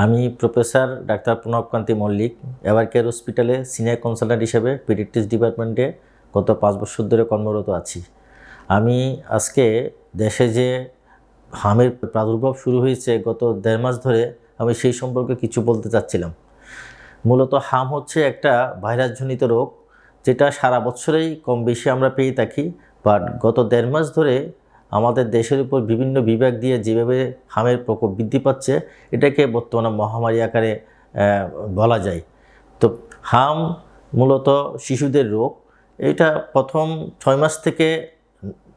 আমি professor doctor প্রণবকান্তি Mallick Evercare হসপিটালে senior consultant হিসেবে পিডিয়াট্রিক্স ডিপার্টমেন্টে গত 5 বছর ধরে কর্মরত আছি। আমি আজকে দেশে যে হামের প্রাদুর্ভাব শুরু হয়েছে গত 1.5 মাস ধরে, আমি সেই সম্পর্কে কিছু বলতে চাচ্ছিলাম। মূলত হাম হচ্ছে একটা ভাইরাসজনিত রোগ, যেটা সারা বছরেই কম বেশি আমরা পেয়ে থাকি। বাট গত 1.5 মাস ধরে আমাদের দেশের উপর বিভিন্ন বিভাগ দিয়ে যেভাবে হামের প্রকোপ বৃদ্ধি পাচ্ছে, এটাকে বর্তমানে মহামারী আকারে বলা যায়। তো হাম মূলত শিশুদের রোগ। এটা প্রথম 6 মাস থেকে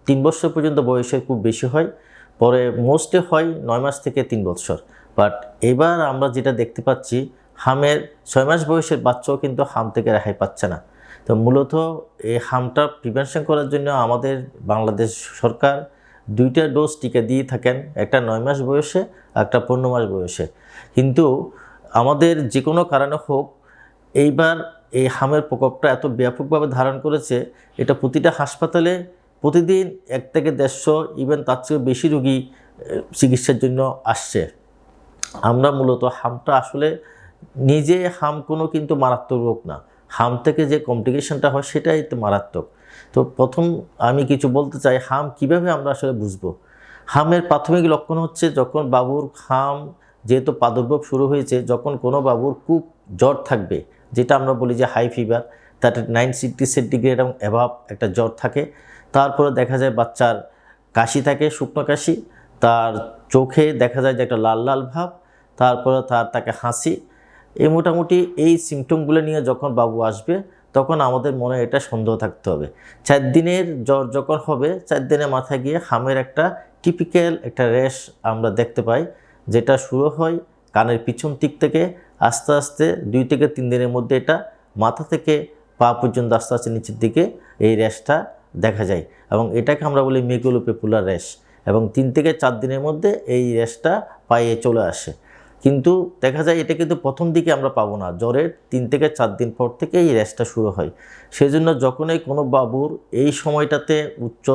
3 বছর পর্যন্ত বয়সে খুব বেশি হয়, পরে মোস্টে হয় 9 মাস থেকে 3 বছর। বাট এবার আমরা যেটা দেখতে পাচ্ছি, হামের 6 মাস বয়সের বাচ্চাও কিন্তু হাম থেকে রেহাই পাচ্ছে না। তো মূলত এই হামটা প্রিভেনশন করার জন্য আমাদের বাংলাদেশ সরকার 2টা ডোজ টিকা দিয়ে থাকেন, একটা 9 মাস বয়সে, একটা 15 মাস বয়সে। কিন্তু আমাদের যে কোনো কারণে হোক, এইবার এই হামের প্রকোপটা এত ব্যাপকভাবে ধারণ করেছে, এটা প্রতিটা হাসপাতালে প্রতিদিন 1 থেকে 150, ইভেন তার চেয়েও বেশি রোগী চিকিৎসার জন্য আসছে। আমরা মূলত হামটা আসলে নিজে হাম কোনো কিন্তু মারাত্মক রোগ না, হাম থেকে যে কমপ্লিকেশনটা হয় সেটাই তো মারাত্মক। তো প্রথম আমি কিছু বলতে চাই, হাম কিভাবে আমরা আসলে বুঝবো। হামের প্রাথমিক লক্ষণ হচ্ছে যখন বাবুর হাম যেহেতু প্রাদুর্ভাব শুরু হয়েছে, যখন কোনো বাবুর খুব জ্বর থাকবে, যেটা আমরা বলি যে হাই ফিভার, 39 সেন্টিগ্রেড এবং অ্যাভাব একটা জ্বর থাকে। তারপরে দেখা যায় বাচ্চার কাশি থাকে, শুকনো কাশি, তার চোখে দেখা যায় যে একটা লাল লাল ভাব, তারপরে তাকে হাসি। এই মোটামুটি এই সিমটমগুলো নিয়ে যখন বাবু আসবে, তখন আমাদের মনে এটা সন্দেহ থাকতে হবে। 4 দিনের জ্বর যখন হবে, 4 দিনের মাথায় গিয়ে হামের একটা টিপিক্যাল একটা র্যাশ আমরা দেখতে পাই, যেটা শুরু হয় কানের পিছন দিক থেকে, আস্তে আস্তে 2 থেকে 3 দিনের মধ্যে এটা মাথা থেকে পা পর্যন্ত আস্তে আস্তে নিচের দিকে এই র্যাশটা দেখা যায়, এবং এটাকে আমরা বলি মেকুলোপেপুলার র্যাশ। এবং 3 থেকে 4 দিনের মধ্যে এই র্যাশটা পায়ে চলে আসে। কিন্তু দেখা যায় এটা কিন্তু প্রথম দিকে আমরা পাবো না, জ্বরের 3 থেকে 4 দিন পর থেকে এই র্যাশটা শুরু হয়। সেজন্য যখনই কোনো বাবুর এই সময়টাতে উচ্চ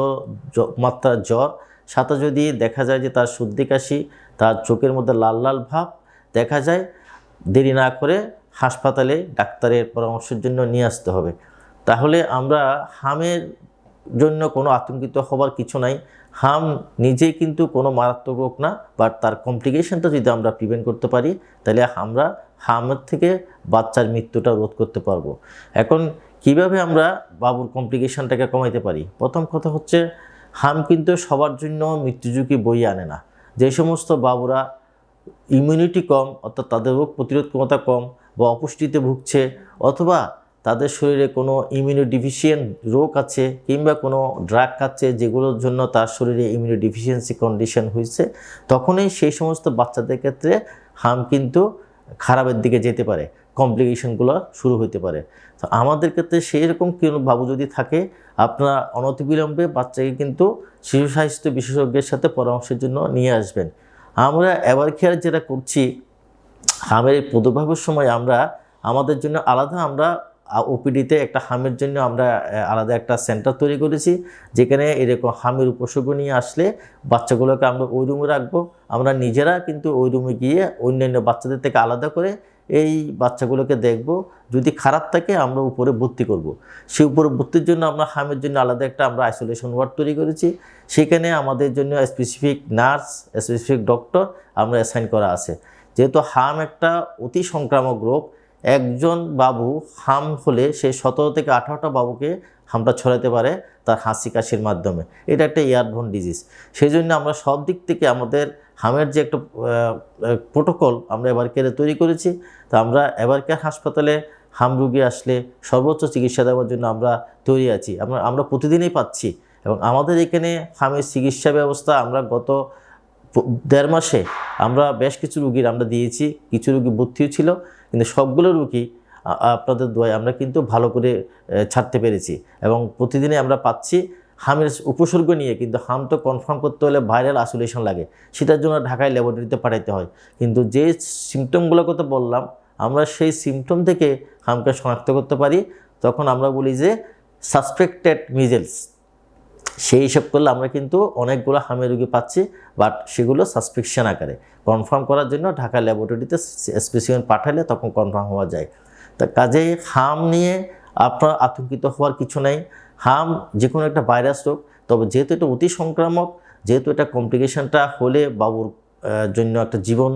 মাত্রার জ্বর, সাথে যদি দেখা যায় যে তার সর্দি কাশি, তার চোখের মধ্যে লাল লাল ভাব দেখা যায়, দেরি না করে হাসপাতালে ডাক্তারের পরামর্শের জন্য নিয়ে আসতে হবে। তাহলে আমরা হামের জন্য কোনো আতঙ্কিত হবার কিছু নাই। হাম নিজেই কিন্তু কোনো মারাত্মক রোগ না, বাট তার কমপ্লিকেশনটা যদি আমরা প্রিভেন্ট করতে পারি, তাহলে আমরা হামের থেকে বাচ্চার মৃত্যুটা রোধ করতে পারবো। এখন কিভাবে আমরা বাবুর কমপ্লিকেশনটাকে কমাইতে পারি? প্রথম কথা হচ্ছে, হাম কিন্তু সবার জন্য মৃত্যু ঝুঁকি বই আনে না। যে সমস্ত বাবুরা ইমিউনিটি কম, অর্থাৎ তাদের রোগ প্রতিরোধ ক্ষমতা কম, বা অপুষ্টিতে ভুগছে, অথবা তাদের শরীরে কোনো ইমিউনোডিফিশিয়েন্ট রোগ আছে, কিংবা কোনো ড্রাগ খাচ্ছে যেগুলোর জন্য তার শরীরে ইমিউনোডিফিসিয়েন্সি কন্ডিশন হয়েছে, তখনই সেই সমস্ত বাচ্চাদের ক্ষেত্রে হাম কিন্তু খারাপের দিকে যেতে পারে, কমপ্লিকেশনগুলো শুরু হতে পারে। তো আমাদের ক্ষেত্রে সেই রকম কোনো বাবু যদি থাকে, আপনারা অনতিবিলম্বে বাচ্চাকে কিন্তু শিশু স্বাস্থ্য বিশেষজ্ঞের সাথে পরামর্শের জন্য নিয়ে আসবেন। আমরা এভারকেয়ার যেটা করছি, হামের প্রাদুর্ভাবের সময় আমরা আমাদের জন্য আলাদা ওপিডিতে একটা হামের জন্য আমরা আলাদা একটা সেন্টার তৈরি করেছি, যেখানে এরকম হামের উপসর্গ নিয়ে আসলে বাচ্চাগুলোকে আমরা ওই রুমে রাখবো। আমরা নিজেরা কিন্তু ওই রুমে গিয়ে অন্যান্য বাচ্চাদের থেকে আলাদা করে এই বাচ্চাগুলোকে দেখব। যদি খারাপ থাকে আমরা উপরে ভর্তি করব। সেই উপরে ভর্তির জন্য আমরা হামের জন্য আলাদা একটা আইসোলেশন ওয়ার্ড তৈরি করেছি। সেখানে আমাদের জন্য স্পেসিফিক নার্স, স্পেসিফিক ডক্টর আমরা অ্যাসাইন করা আছে। যেহেতু হাম একটা অতি সংক্রামক রোগ, একজন বাবু হাম হলে সে 17 থেকে 18টা বাবুকে হামটা ছড়াতে পারে তার হাসি কাশির মাধ্যমে। এটা একটা এয়ারবোর্ন ডিজিজ। সেই জন্য আমরা সব দিক থেকে আমাদের হামের যে একটা প্রোটোকল আমরা এভারকেয়ারে তৈরি করেছি। তো আমরা এভারকেয়ার হাসপাতালে হাম রোগী আসলে সর্বোচ্চ চিকিৎসা দেওয়ার জন্য আমরা তৈরি আছি। আমরা প্রতিদিনই পাচ্ছি, এবং আমাদের এখানে হামের চিকিৎসা ব্যবস্থা আমরা গত 1.5 মাসে আমরা বেশ কিছু রুগীর আমরা দিয়েছি। কিছু রুগী ভর্তিও ছিল, কিন্তু সবগুলো রুগী আপনাদের দোয়ায় আমরা কিন্তু ভালো করে ছাড়তে পেরেছি, এবং প্রতিদিনই আমরা পাচ্ছি। হামের উপসর্গ নিয়ে কিন্তু হাম তো কনফার্ম করতে হলে ভাইরাল আইসোলেশন লাগে, সেটার জন্য ঢাকায় ল্যাবরেটরিতে পাঠাইতে হয়। কিন্তু যে সিমটমগুলোর কথা বললাম, আমরা সেই সিমটম থেকে হামকে শনাক্ত করতে পারি। তখন আমরা বলি যে সাসপেক্টেড মিজেলস। সেই হিসাব করলে আমরা কিন্তু অনেকগুলো হামের রোগী পাচ্ছি, বাট সেগুলো সাসপেকশন আকারে। কনফার্ম করার জন্য ঢাকা ল্যাবরেটরিতে স্পেসিমেন পাঠালে তখন কনফার্ম হওয়া যায়। তা কাজেই হাম নিয়ে আপনার আতঙ্কিত হওয়ার কিছু নেই। হাম যে কোনো একটা ভাইরাস রোগ, তবে যেহেতু এটা অতি সংক্রামক, যেহেতু এটা কমপ্লিকেশনটা হলে বাবুর জন্য একটা জীবন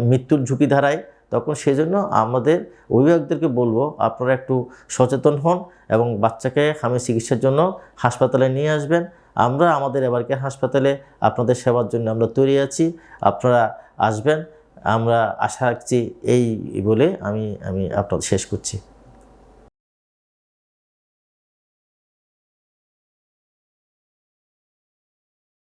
মৃত্যুর ঝুঁকি দাঁড়ায়, তখন সেজন্য আমাদের অভিভাবকদেরকে বলবো আপনারা একটু সচেতন হন এবং বাচ্চাকে হামের চিকিৎসার জন্য হাসপাতালে নিয়ে আসবেন। আমরা আমাদের এবারকের হাসপাতালে আপনাদের সেবার জন্য আমরা তৈরি আছি, আপনারা আসবেন, আমরা আশা রাখছি। এই বলে আমি আপনাদের শেষ করছি।